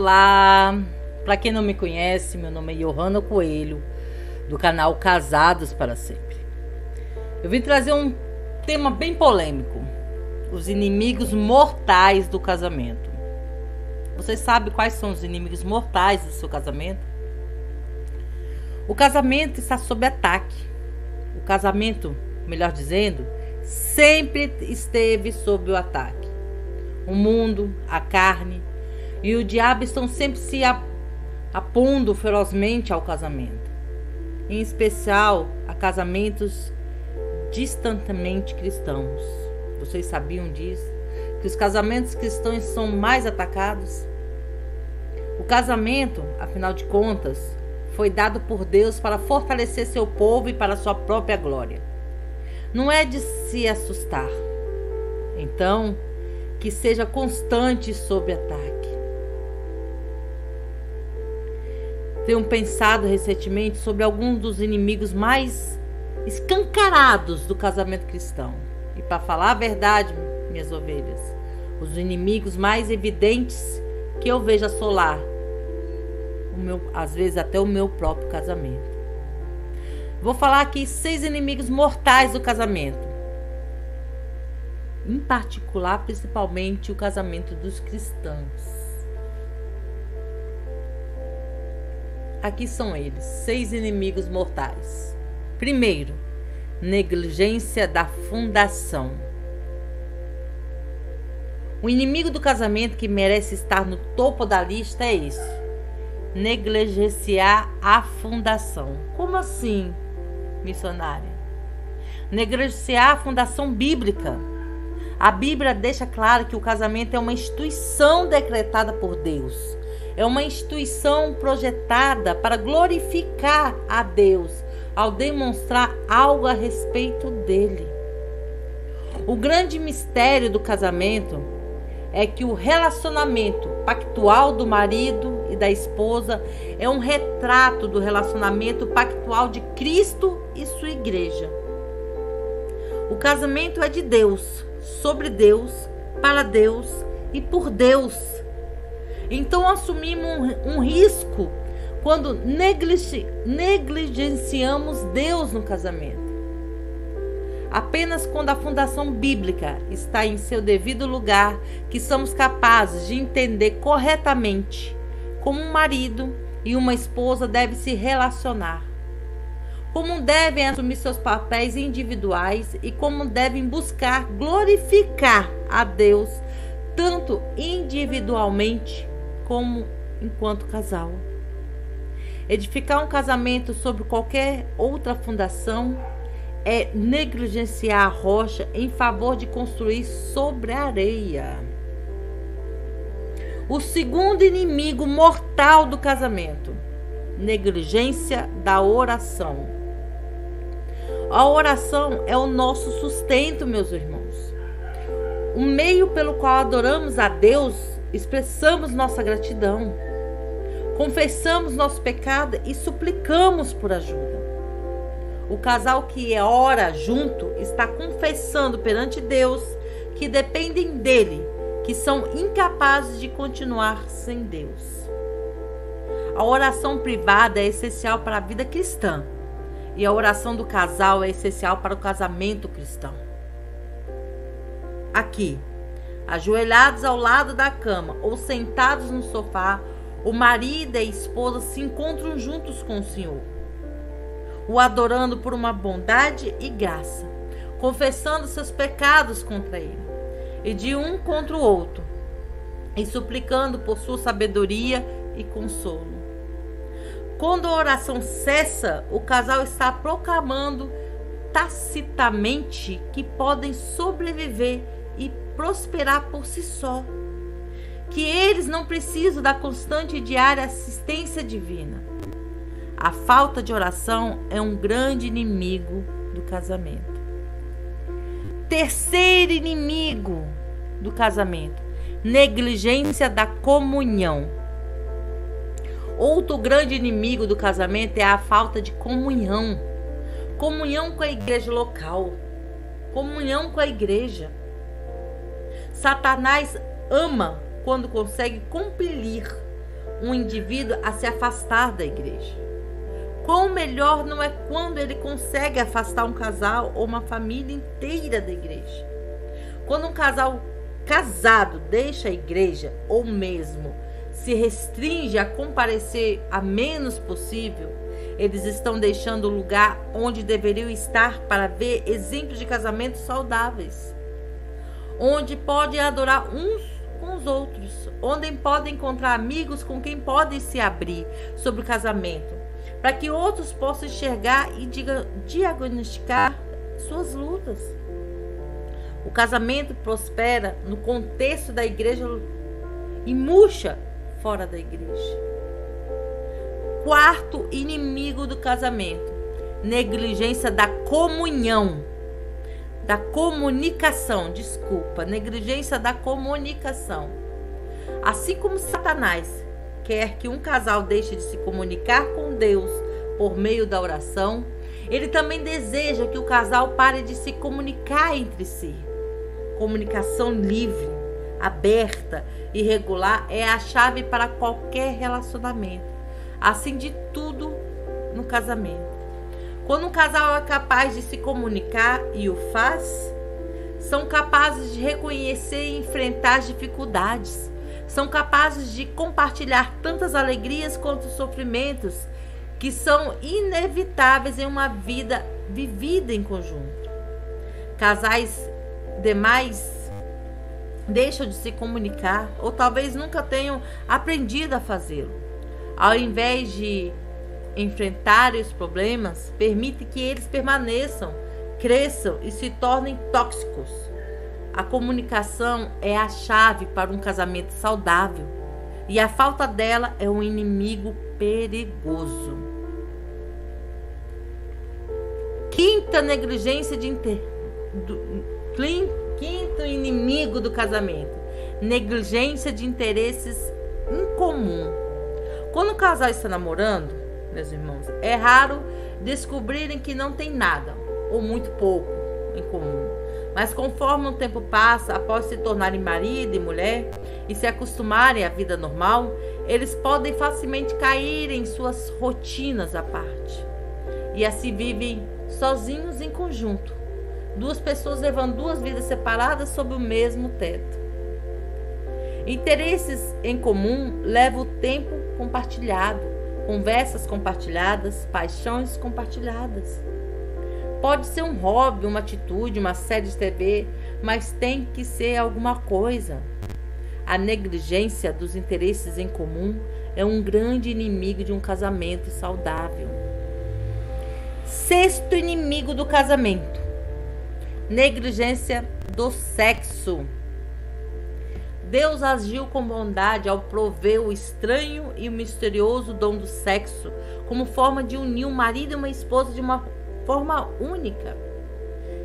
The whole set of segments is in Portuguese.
Olá! Para quem não me conhece, meu nome é Johanna Coelho, do canal Casados para Sempre. Eu vim trazer um tema bem polêmico: os inimigos mortais do casamento. Vocês sabem quais são os inimigos mortais do seu casamento? O casamento está sob ataque. O casamento, melhor dizendo, sempre esteve sob o ataque. O mundo, a carne e o diabo estão sempre se apondo ferozmente ao casamento, em especial a casamentos distantemente cristãos. Vocês sabiam disso? Que os casamentos cristãos são mais atacados? O casamento, afinal de contas, foi dado por Deus para fortalecer seu povo e para sua própria glória. Não é de se assustar. Então, que seja constante sob ataque. Tenho pensado recentemente sobre alguns dos inimigos mais escancarados do casamento cristão. E para falar a verdade, minhas ovelhas, os inimigos mais evidentes que eu vejo assolar, às vezes até o meu próprio casamento. Vou falar aqui 6 inimigos mortais do casamento. Em particular, principalmente o casamento dos cristãos. Aqui são eles, 6 inimigos mortais. Primeiro, negligência da fundação. O inimigo do casamento que merece estar no topo da lista é esse: negligenciar a fundação. Como assim, missionária? Negligenciar a fundação bíblica. A Bíblia deixa claro que o casamento é uma instituição decretada por Deus. É uma instituição projetada para glorificar a Deus ao demonstrar algo a respeito dele. O grande mistério do casamento é que o relacionamento pactual do marido e da esposa é um retrato do relacionamento pactual de Cristo e sua igreja. O casamento é de Deus, sobre Deus, para Deus e por Deus. Então assumimos um risco quando negligenciamos Deus no casamento. Apenas quando a fundação bíblica está em seu devido lugar que somos capazes de entender corretamente como um marido e uma esposa devem se relacionar, como devem assumir seus papéis individuais e como devem buscar glorificar a Deus tanto individualmente como enquanto casal. Edificar um casamento sobre qualquer outra fundação é negligenciar a rocha em favor de construir sobre a areia. O segundo inimigo mortal do casamento: negligência da oração. A oração é o nosso sustento, meus irmãos. O meio pelo qual adoramos a Deus, expressamos nossa gratidão, confessamos nosso pecado e suplicamos por ajuda. O casal que ora junto está confessando perante Deus que dependem dele, que são incapazes de continuar sem Deus. A oração privada é essencial para a vida cristã e a oração do casal é essencial para o casamento cristão. Aqui, ajoelhados ao lado da cama ou sentados no sofá, o marido e a esposa se encontram juntos com o Senhor, o adorando por uma bondade e graça, confessando seus pecados contra Ele e de um contra o outro, e suplicando por sua sabedoria e consolo. Quando a oração cessa, o casal está proclamando tacitamente que podem sobreviver e prosperar por si só, que eles não precisam da constante e diária assistência divina. A falta de oração é um grande inimigo do casamento. Terceiro inimigo do casamento: negligência da comunhão. Outro grande inimigo do casamento é a falta de comunhão. Comunhão com a igreja local. Comunhão com a igreja. Satanás ama quando consegue compelir um indivíduo a se afastar da igreja. Quão melhor não é quando ele consegue afastar um casal ou uma família inteira da igreja. Quando um casal casado deixa a igreja ou mesmo se restringe a comparecer a menos possível, eles estão deixando o lugar onde deveriam estar para ver exemplos de casamentos saudáveis, onde podem adorar uns com os outros, onde podem encontrar amigos com quem podem se abrir sobre o casamento, para que outros possam enxergar e diagnosticar suas lutas. O casamento prospera no contexto da igreja e murcha fora da igreja. Quarto inimigo do casamento: negligência da comunhão, da comunicação, negligência da comunicação. Assim como Satanás quer que um casal deixe de se comunicar com Deus por meio da oração, ele também deseja que o casal pare de se comunicar entre si. Comunicação livre, aberta e regular é a chave para qualquer relacionamento, assim de tudo no casamento. Quando um casal é capaz de se comunicar e o faz, são capazes de reconhecer e enfrentar as dificuldades, são capazes de compartilhar tantas alegrias quanto sofrimentos que são inevitáveis em uma vida vivida em conjunto. Casais demais deixam de se comunicar ou talvez nunca tenham aprendido a fazê-lo. Ao invés de enfrentar os problemas, permite que eles permaneçam, cresçam e se tornem tóxicos. A comunicação é a chave para um casamento saudável e a falta dela é um inimigo perigoso. Quinto inimigo do casamento: negligência de interesses em comum. Quando o casal está namorando, meus irmãos, é raro descobrirem que não tem nada ou muito pouco em comum. Mas conforme o tempo passa, após se tornarem marido e mulher e se acostumarem à vida normal, eles podem facilmente cair em suas rotinas à parte. E assim vivem sozinhos em conjunto. Duas pessoas levando duas vidas separadas sob o mesmo teto. Interesses em comum levam o tempo compartilhado, conversas compartilhadas, paixões compartilhadas. Pode ser um hobby, uma atitude, uma série de TV, mas tem que ser alguma coisa. A negligência dos interesses em comum é um grande inimigo de um casamento saudável. Sexto inimigo do casamento: negligência do sexo. Deus agiu com bondade ao prover o estranho e o misterioso dom do sexo como forma de unir um marido e uma esposa de uma forma única.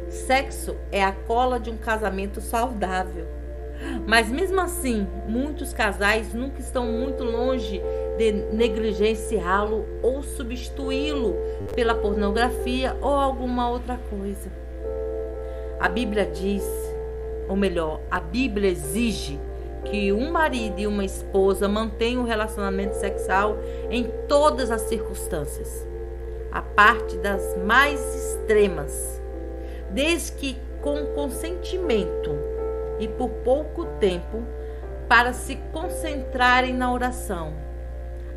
Sexo é a cola de um casamento saudável. Mas mesmo assim, muitos casais nunca estão muito longe de negligenciá-lo ou substituí-lo pela pornografia ou alguma outra coisa. A Bíblia diz, ou melhor, a Bíblia exige que um marido e uma esposa mantenham um relacionamento sexual em todas as circunstâncias, a parte das mais extremas, desde que com consentimento e por pouco tempo, para se concentrarem na oração.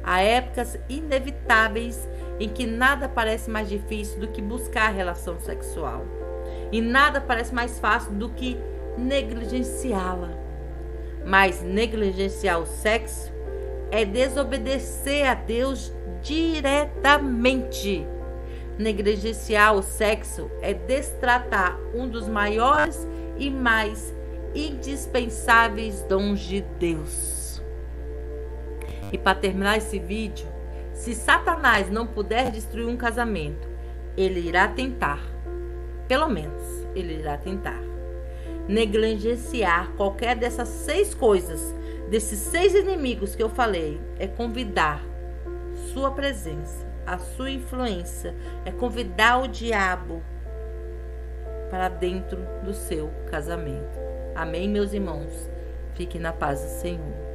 Há épocas inevitáveis em que nada parece mais difícil do que buscar a relação sexual, e nada parece mais fácil do que negligenciá-la. Mas negligenciar o sexo é desobedecer a Deus diretamente. Negligenciar o sexo é destratar um dos maiores e mais indispensáveis dons de Deus. E para terminar esse vídeo, se Satanás não puder destruir um casamento, ele irá tentar. Pelo menos, ele irá tentar negligenciar qualquer dessas 6 coisas, desses 6 inimigos que eu falei. É convidar sua presença, a sua influência, é convidar o diabo para dentro do seu casamento. Amém, meus irmãos? Fiquem na paz do Senhor.